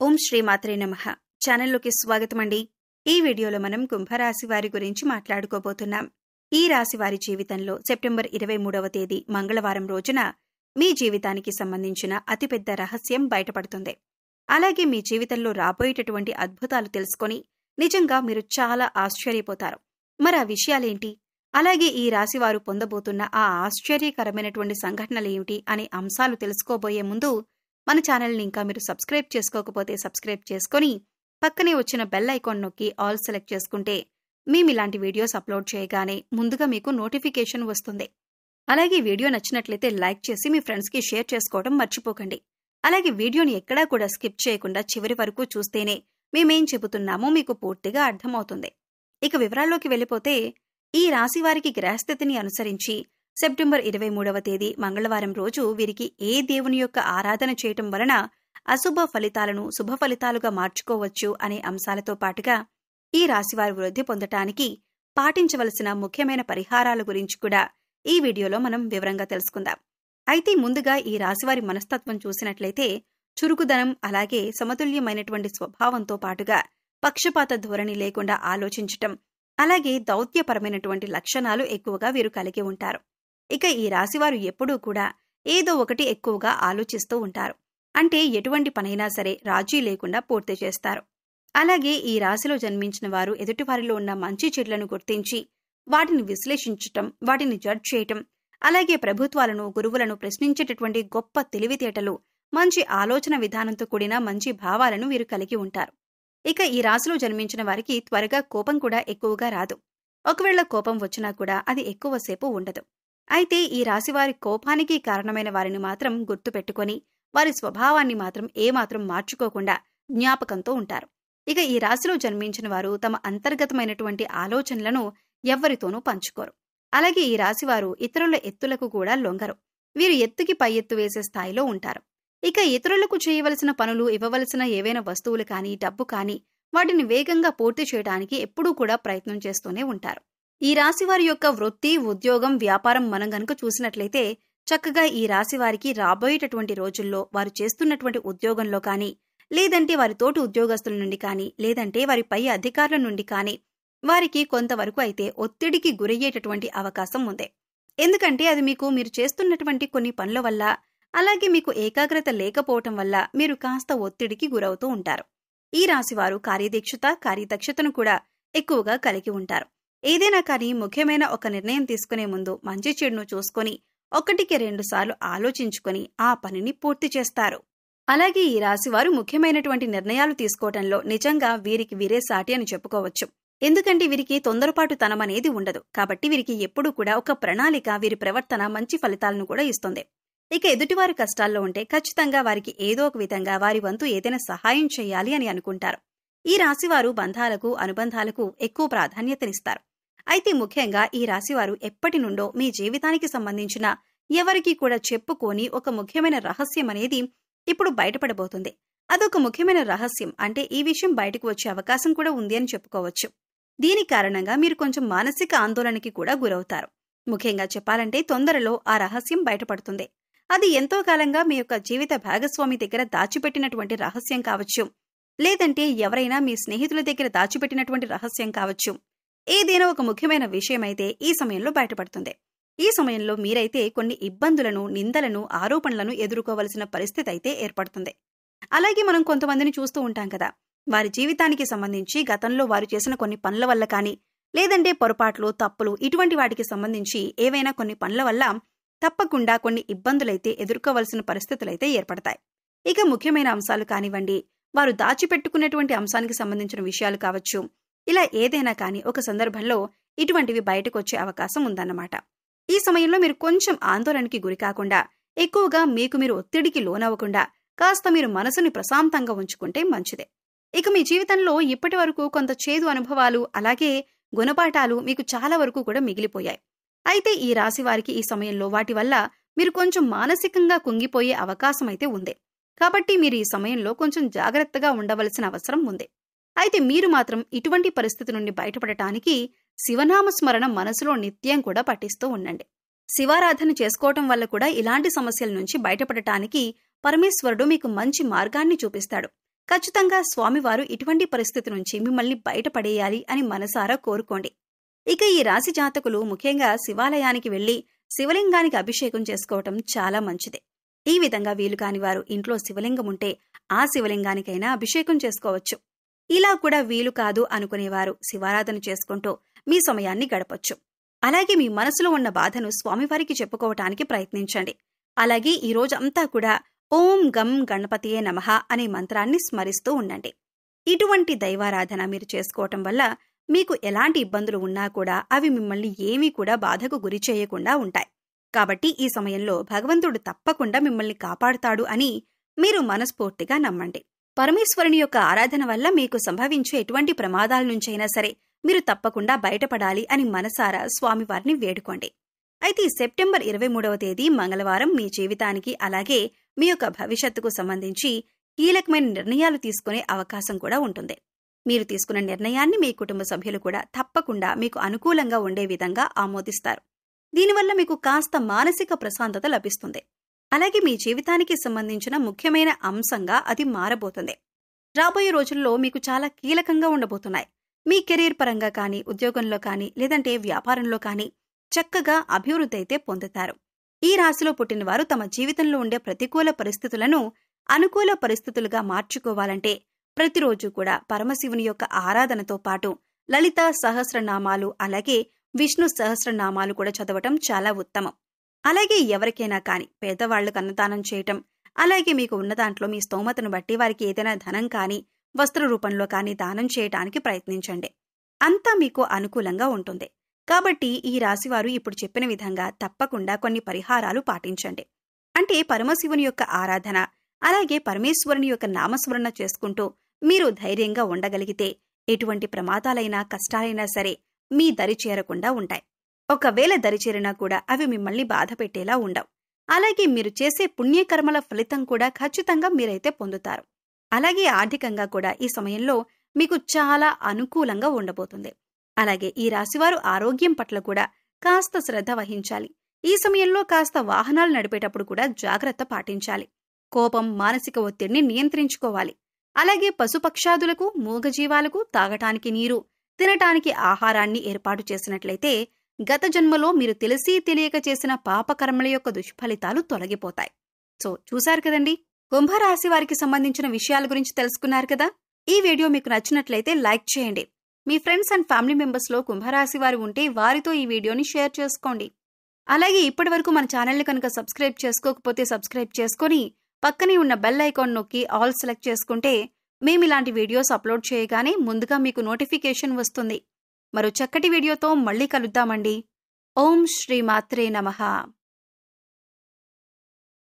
ఓం శ్రీ మాత్రే నమః. ఛానల్లోకి స్వాగతమండి. ఈ వీడియోలో మనం కుంభరాశి వారి గురించి మాట్లాడుకోబోతున్నాం. ఈ రాశి వారి జీవితంలో సెప్టెంబర్ 23వ తేదీ మంగళవారం రోజున మీ జీవితానికి సంబంధించిన అతిపెద్ద రహస్యం బయటపడుతుంది. అలాగే మీ జీవితంలో రాబోయేటటువంటి అద్భుతాలు తెలుసుకొని నిజంగా మీరు చాలా ఆశ్చర్యపోతారు. మరి ఆ విషయాలేంటి? అలాగే ఈ రాశి వారు పొందబోతున్న ఆ ఆశ్చర్యకరమైనటువంటి సంఘటనలేమిటి అనే అంశాలు తెలుసుకోబోయే ముందు మన ఛానల్ని ఇంకా మీరు సబ్స్క్రైబ్ చేసుకోకపోతే సబ్స్క్రైబ్ చేసుకొని పక్కనే వచ్చిన బెల్ ఐకాన్ నొక్కి ఆల్ సెలెక్ట్ చేసుకుంటే మేము ఇలాంటి వీడియోస్ అప్లోడ్ చేయగానే ముందుగా మీకు నోటిఫికేషన్ వస్తుంది. అలాగే వీడియో నచ్చినట్లయితే లైక్ చేసి మీ ఫ్రెండ్స్కి షేర్ చేసుకోవడం మర్చిపోకండి. అలాగే వీడియోని ఎక్కడా కూడా స్కిప్ చేయకుండా చివరి వరకు చూస్తేనే మేమేం చెబుతున్నామో మీకు పూర్తిగా అర్థమవుతుంది. ఇక వివరాల్లోకి వెళ్ళిపోతే ఈ రాశి వారికి గ్రహస్థితిని అనుసరించి సెప్టెంబర్ 23వ తేదీ మంగళవారం రోజు వీరికి ఏ దేవుని యొక్క ఆరాధన చేయటం వలన అశుభ ఫలితాలను శుభ ఫలితాలుగా మార్చుకోవచ్చు అనే అంశాలతో పాటుగా ఈ రాశివారు వృద్ధి పొందటానికి పాటించవలసిన ముఖ్యమైన పరిహారాల గురించి కూడా ఈ వీడియోలో మనం వివరంగా తెలుసుకుందాం. అయితే ముందుగా ఈ రాశివారి మనస్తత్వం చూసినట్లయితే చురుకుదనం, అలాగే సమతుల్యమైనటువంటి స్వభావంతో పాటుగా పక్షపాత ధోరణి లేకుండా ఆలోచించటం, అలాగే దౌత్యపరమైనటువంటి లక్షణాలు ఎక్కువగా వీరు కలిగి ఉంటారు. ఇక ఈ రాశివారు ఎప్పుడూ కూడా ఏదో ఒకటి ఎక్కువగా ఆలోచిస్తూ ఉంటారు. అంటే ఎటువంటి పనైనా సరే రాజీ లేకుండా పూర్తి చేస్తారు. అలాగే ఈ రాశిలో జన్మించిన వారు ఎదుటివారిలో ఉన్న మంచి చెడులను గుర్తించి వాటిని విశ్లేషించటం, వాటిని జడ్జ్ చేయటం, అలాగే ప్రభుత్వాలను, గురువులను ప్రశ్నించేటటువంటి గొప్ప తెలివితేటలు, మంచి ఆలోచన విధానంతో కూడిన మంచి భావాలను వీరు కలిగి ఉంటారు. ఇక ఈ రాశిలో జన్మించిన వారికి త్వరగా కోపం కూడా ఎక్కువగా రాదు. ఒకవేళ కోపం వచ్చినా కూడా అది ఎక్కువసేపు ఉండదు. అయితే ఈ రాశివారి కోపానికి కారణమైన వారిని మాత్రం గుర్తుపెట్టుకొని వారి స్వభావాన్ని మాత్రం ఏమాత్రం మార్చుకోకుండా జ్ఞాపకంతో ఉంటారు. ఇక ఈ రాశిలో జన్మించిన వారు తమ అంతర్గతమైనటువంటి ఆలోచనలను ఎవ్వరితోనూ పంచుకోరు. అలాగే ఈ రాశివారు ఇతరుల ఎత్తులకు కూడా లొంగరు. వీరు ఎత్తుకి పై ఎత్తు వేసే స్థాయిలో ఉంటారు. ఇక ఇతరులకు చేయవలసిన పనులు, ఇవ్వవలసిన ఏవైనా వస్తువులు కానీ, డబ్బు కానీ వాటిని వేగంగా పూర్తి చేయడానికి ఎప్పుడూ కూడా ప్రయత్నం చేస్తూనే ఉంటారు. ఈ రాశివారి యొక్క వృత్తి, ఉద్యోగం, వ్యాపారం మనం గనుక చూసినట్లయితే చక్కగా ఈ రాశివారికి రాబోయేటటువంటి రోజుల్లో వారు చేస్తున్నటువంటి ఉద్యోగంలో కానీ, లేదంటే వారి తోటి ఉద్యోగస్తుల నుండి కానీ, లేదంటే వారి పై అధికారుల నుండి కానీ వారికి కొంతవరకు అయితే ఒత్తిడికి గురయ్యేటటువంటి అవకాశం ఉంది. ఎందుకంటే అది మీరు చేస్తున్నటువంటి కొన్ని పనుల వల్ల, అలాగే మీకు ఏకాగ్రత లేకపోవటం వల్ల మీరు కాస్త ఒత్తిడికి గురవుతూ ఉంటారు. ఈ రాశివారు కార్యదీక్షత, కార్యదక్షతను కూడా ఎక్కువగా కలిగి ఉంటారు. ఏదైనా కానీ ముఖ్యమైన ఒక నిర్ణయం తీసుకునే ముందు మంచి చెడును చూసుకొని 1-2 సార్లు ఆలోచించుకొని ఆ పనిని పూర్తి చేస్తారు. అలాగే ఈ రాశివారు ముఖ్యమైనటువంటి నిర్ణయాలు తీసుకోవటంలో నిజంగా వీరికి వీరే సాటి అని చెప్పుకోవచ్చు. ఎందుకంటే వీరికి తొందరపాటు తనమనేది ఉండదు. కాబట్టి వీరికి ఎప్పుడూ కూడా ఒక ప్రణాళిక, వీరి ప్రవర్తన మంచి ఫలితాలను కూడా ఇస్తుంది. ఇక ఎదుటివారి కష్టాల్లో ఉంటే ఖచ్చితంగా వారికి ఏదో ఒక విధంగా వారి వంతు ఏదైనా సహాయం చేయాలి అని అనుకుంటారు. ఈ రాశివారు బంధాలకు, అనుబంధాలకు ఎక్కువ ప్రాధాన్యతనిస్తారు. అయితే ముఖ్యంగా ఈ రాశివారు ఎప్పటి నుండో మీ జీవితానికి సంబంధించిన ఎవరికీ కూడా చెప్పుకోని ఒక ముఖ్యమైన రహస్యం అనేది ఇప్పుడు బయటపడబోతుంది. అదొక ముఖ్యమైన రహస్యం. అంటే ఈ విషయం బయటకు వచ్చే అవకాశం కూడా ఉంది అని చెప్పుకోవచ్చు. దీని కారణంగా మీరు కొంచెం మానసిక ఆందోళనకి కూడా గురవుతారు. ముఖ్యంగా చెప్పాలంటే తొందరలో ఆ రహస్యం బయటపడుతుంది. అది ఎంతో కాలంగా మీ యొక్క జీవిత భాగస్వామి దగ్గర దాచిపెట్టినటువంటి రహస్యం కావచ్చు, లేదంటే ఎవరైనా మీ స్నేహితుల దగ్గర దాచిపెట్టినటువంటి రహస్యం కావచ్చు. ఏదైనా ఒక ముఖ్యమైన విషయమైతే ఈ సమయంలో బయటపడుతుంది. ఈ సమయంలో మీరైతే కొన్ని ఇబ్బందులను, నిందలను, ఆరోపణలను ఎదుర్కోవలసిన పరిస్థితి అయితే ఏర్పడుతుంది. అలాగే మనం కొంతమందిని చూస్తూ ఉంటాం కదా, వారి జీవితానికి సంబంధించి గతంలో వారు చేసిన కొన్ని పనుల వల్ల కానీ, లేదంటే పొరపాట్లు, తప్పులు, ఇటువంటి వాటికి సంబంధించి ఏవైనా కొన్ని పనుల వల్ల తప్పకుండా కొన్ని ఇబ్బందులైతే ఎదుర్కోవలసిన పరిస్థితులైతే ఏర్పడతాయి. ఇక ముఖ్యమైన అంశాలు కానివ్వండి, వారు దాచిపెట్టుకున్నటువంటి అంశానికి సంబంధించిన విషయాలు కావచ్చు, ఇలా ఏదైనా కానీ ఒక సందర్భంలో ఇటువంటివి బయటకు వచ్చే అవకాశం ఉందన్నమాట. ఈ సమయంలో మీరు కొంచెం ఆందోళనకి గురి కాకుండా, ఎక్కువగా మీరు ఒత్తిడికి లోనవ్వకుండా కాస్త మీరు మనసుని ప్రశాంతంగా ఉంచుకుంటే మంచిదే. ఇక మీ జీవితంలో ఇప్పటి వరకు కొంత చేదు అనుభవాలు, అలాగే గుణపాఠాలు మీకు చాలా వరకు కూడా మిగిలిపోయాయి. అయితే ఈ రాశి వారికి ఈ సమయంలో వాటి వల్ల మీరు కొంచెం మానసికంగా కుంగిపోయే అవకాశం అయితే ఉంది. కాబట్టి మీరు ఈ సమయంలో కొంచెం జాగ్రత్తగా ఉండవలసిన అవసరం ఉంది. అయితే మీరు మాత్రం ఇటువంటి పరిస్థితి నుండి బయటపడటానికి శివనామస్మరణ మనసులో నిత్యం కూడా పఠిస్తూ ఉండండి. శివారాధన చేసుకోవటం వల్ల కూడా ఇలాంటి సమస్యల నుంచి బయటపడటానికి పరమేశ్వరుడు మీకు మంచి మార్గాన్ని చూపిస్తాడు. ఖచ్చితంగా స్వామివారు ఇటువంటి పరిస్థితి నుంచి మిమ్మల్ని బయటపడేయాలి అని మనసారా కోరుకోండి. ఇక ఈ రాశి జాతకులు ముఖ్యంగా శివాలయానికి వెళ్లి శివలింగానికి అభిషేకం చేసుకోవటం చాలా మంచిది. ఈ విధంగా వీలు కాని వారు ఇంట్లో శివలింగం ఉంటే ఆ శివలింగానికైనా అభిషేకం చేసుకోవచ్చు. ఇలా కూడా వీలు కాదు అనుకునేవారు శివారాధన చేసుకుంటూ మీ సమయాన్ని గడపొచ్చు. అలాగే మీ మనసులో ఉన్న బాధను స్వామివారికి చెప్పుకోవటానికి ప్రయత్నించండి. అలాగే ఈ రోజంతా కూడా ఓం గం గణపతియే నమః అనే మంత్రాన్ని స్మరిస్తూ ఉండండి. ఇటువంటి దైవారాధన మీరు చేసుకోవటం వల్ల మీకు ఎలాంటి ఇబ్బందులు ఉన్నా కూడా అవి మిమ్మల్ని ఏమీ కూడా బాధకు గురి చేయకుండా ఉంటాయి. కాబట్టి ఈ సమయంలో భగవంతుడు తప్పకుండా మిమ్మల్ని కాపాడుతాడు అని మీరు మనస్ఫూర్తిగా నమ్మండి. పరమేశ్వరుని యొక్క ఆరాధన వల్ల మీకు సంభవించే ఎటువంటి ప్రమాదాల నుంచైనా సరే మీరు తప్పకుండా బయటపడాలి అని మనసారా స్వామివారిని వేడుకోండి. అయితే సెప్టెంబర్ 23వ తేదీ మంగళవారం మీ జీవితానికి అలాగే మీ యొక్క భవిష్యత్తుకు సంబంధించి కీలకమైన నిర్ణయాలు తీసుకునే అవకాశం కూడా ఉంటుంది. మీరు తీసుకున్న నిర్ణయాన్ని మీ కుటుంబ సభ్యులు కూడా తప్పకుండా మీకు అనుకూలంగా ఉండే విధంగా ఆమోదిస్తారు. దీనివల్ల మీకు కాస్త మానసిక ప్రశాంతత లభిస్తుంది. అలాగే మీ జీవితానికి సంబంధించిన ముఖ్యమైన అంశంగా అది మారబోతుంది. రాబోయే రోజుల్లో మీకు చాలా కీలకంగా ఉండబోతున్నాయి. మీ కెరీర్ పరంగా కానీ, ఉద్యోగంలో కానీ, లేదంటే వ్యాపారంలో కానీ చక్కగా అభివృద్ధి అయితే పొందుతారు. ఈ రాశిలో పుట్టిన వారు తమ జీవితంలో ఉండే ప్రతికూల పరిస్థితులను అనుకూల పరిస్థితులుగా మార్చుకోవాలంటే ప్రతిరోజు కూడా పరమశివుని యొక్క ఆరాధనతో పాటు లలిత సహస్రనామాలు అలాగే విష్ణు సహస్రనామాలు కూడా చదవటం చాలా ఉత్తమం. అలాగే ఎవరికైనా కాని పేదవాళ్లకు అన్నదానం చేయటం, అలాగే మీకు ఉన్న దాంట్లో మీ స్తోమతను బట్టి వారికి ఏదైనా ధనం కానీ వస్త్ర రూపంలో కానీ దానం చేయటానికి ప్రయత్నించండి. అంతా మీకు అనుకూలంగా ఉంటుంది. కాబట్టి ఈ రాశివారు ఇప్పుడు చెప్పిన విధంగా తప్పకుండా కొన్ని పరిహారాలు పాటించండి. అంటే పరమశివుని యొక్క ఆరాధన అలాగే పరమేశ్వరుని యొక్క నామస్మరణ చేసుకుంటూ మీరు ధైర్యంగా ఉండగలిగితే ఎటువంటి ప్రమాదాలైనా కష్టాలైనా సరే మీ దరి చేరకుండా ఉంటాయి. ఒకవేళ దరిచేరినా కూడా అవి మిమ్మల్ని బాధ పెట్టేలా ఉండవు. అలాగే మీరు చేసే పుణ్యకర్మల ఫలితం కూడా ఖచ్చితంగా మీరైతే పొందుతారు. అలాగే ఆర్థికంగా కూడా ఈ సమయంలో మీకు చాలా అనుకూలంగా ఉండబోతుంది. అలాగే ఈ రాశివారు ఆరోగ్యం పట్ల కూడా కాస్త శ్రద్ధ వహించాలి. ఈ సమయంలో కాస్త వాహనాలు నడిపేటప్పుడు కూడా జాగ్రత్త పాటించాలి. కోపం, మానసిక ఒత్తిడిని నియంత్రించుకోవాలి. అలాగే పశుపక్షాదులకు, మూగజీవాలకు తాగటానికి నీరు, తినటానికి ఆహారాన్ని ఏర్పాటు చేసినట్లయితే గత జన్మలో మీరు తెలిసి తెలియక చేసిన పాపకర్మల యొక్క దుష్ఫలితాలు తొలగిపోతాయి. సో చూశారు కదండి, కుంభరాశి వారికి సంబంధించిన విషయాల గురించి తెలుసుకున్నారు కదా. ఈ వీడియో మీకు నచ్చినట్లయితే లైక్ చేయండి. మీ ఫ్రెండ్స్ అండ్ ఫ్యామిలీ మెంబర్స్ లో కుంభరాశి వారు ఉంటే వారితో ఈ వీడియోని షేర్ చేసుకోండి. అలాగే ఇప్పటి వరకు మన ఛానల్ని కనుక సబ్స్క్రైబ్ చేసుకోకపోతే సబ్స్క్రైబ్ చేసుకుని పక్కనే ఉన్న బెల్ ఐకాన్ నొక్కి ఆల్ సెలెక్ట్ చేసుకుంటే మేము ఇలాంటి వీడియోస్ అప్లోడ్ చేయగానే ముందుగా మీకు నోటిఫికేషన్ వస్తుంది. మరో చక్కటి వీడియోతో మళ్ళీ కలుద్దామండి. ఓం శ్రీ మాత్రే నమః.